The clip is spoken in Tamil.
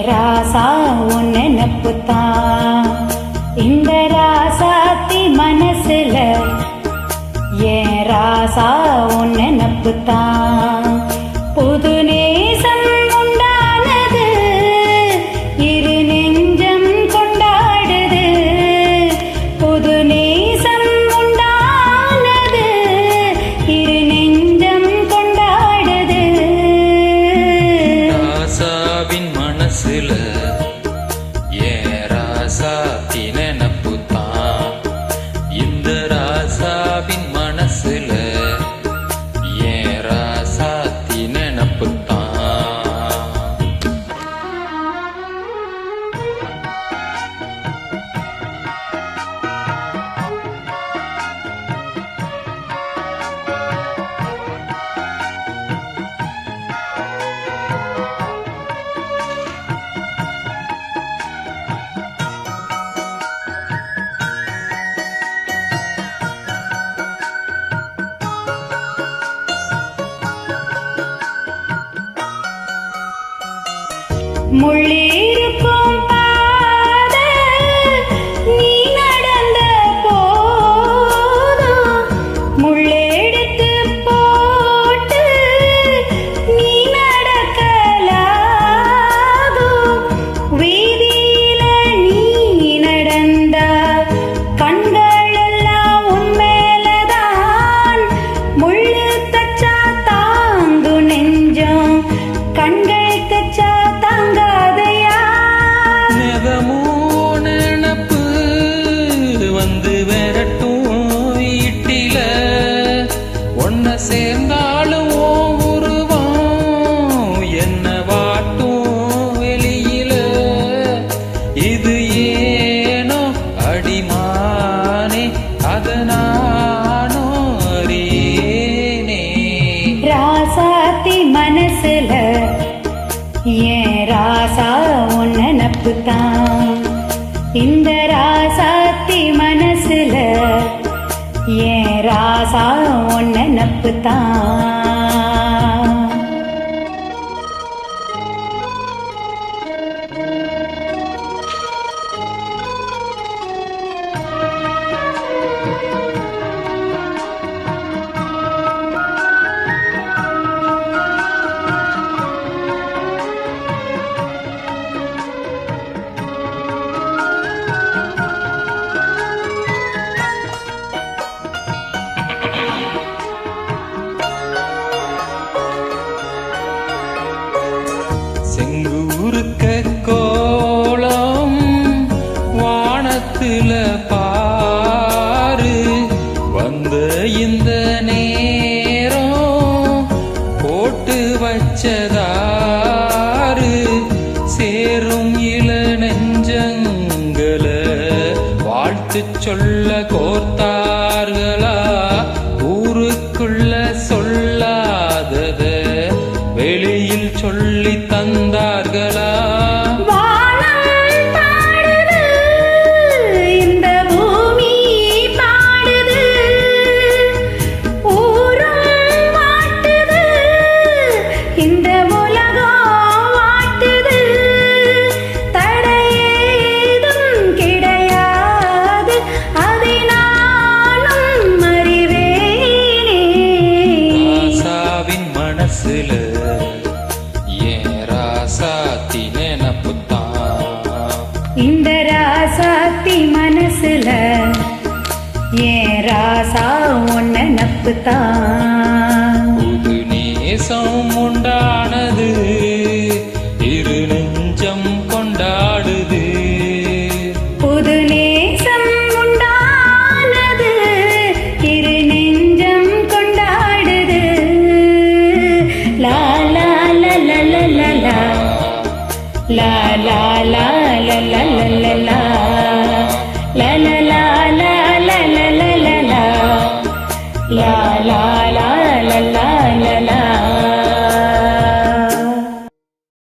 ராசா உன் நினப்புத்தான் இந்த ராசாத்தி மனசுல ஏன் ராசா உன் நினப்புத்தான் புது நேசம் உண்டானது இரு நெஞ்சம் கொண்டாடுது புது நேசம் உண்டானது இரு நெஞ்சம் கொண்டாடுது ராசாவின் மனசுல ஏன் ராசாத்தி நினப்புத்தான் இந்த ராசாவின் மனசுல ஏன் ராசாத்தி நினப்புத்தான் முள்ளிருக்கும் பாதை நீ நடந்த போதும் முள்ளெடுத்து போட்டு நீ நடக்கலாகும் வீதியில நீ நடந்த கண்கள் எல்லாம் உன்மேலதான் முள்ளு தச்சா தாங்கு நெஞ்சம் கண்கள் தச்சா நினப்பு வந்து விரட்டும் வீட்டில ஒன்ன சேர்ந்தாலும் ஓ உருவம் என்ன வாட்டும் வெளியில இது ஏனோ அடிமானே அதனானோ அறியேனே ராசாத்தி மனசுல ஏன் ராசா உன் நினப்புத்தான் இந்த ராசாத்தி மனசுல ஏன் ராசா உன் நினப்புத்தான் செங்கூருக்க கோலம் வானத்துல பாரு வந்த இந்த நேரம் போட்டு வச்சதாரு சேரும் இள நெஞ்சங்கள வாழ்த்து சொல்ல கோர்த்தார்களா ஊருக்குள்ள சொல்லாதத வெளியில் சொல்லி தந்தார்களா இந்த பூமி பாடுது ஊரும் வாட்டுது இந்த உலகம் வாட்டுது தடையேதும் கிடையாது அதை நானும் அறிவேனே ராசாவின் மனசுல ராசாத்தி நினப்புத்தான் இந்த ராசாத்தி மனசுல ஏன் ராசா உன் நினப்புத்தான் புது நேசம் உண்டானது இரு நெஞ்சம் கொண்டாடுது புது நேசம் உண்டானது இரு நெஞ்சம் கொண்டாடுது லா லா லா லா லா லா la la la la la la la la la la la la la la la la la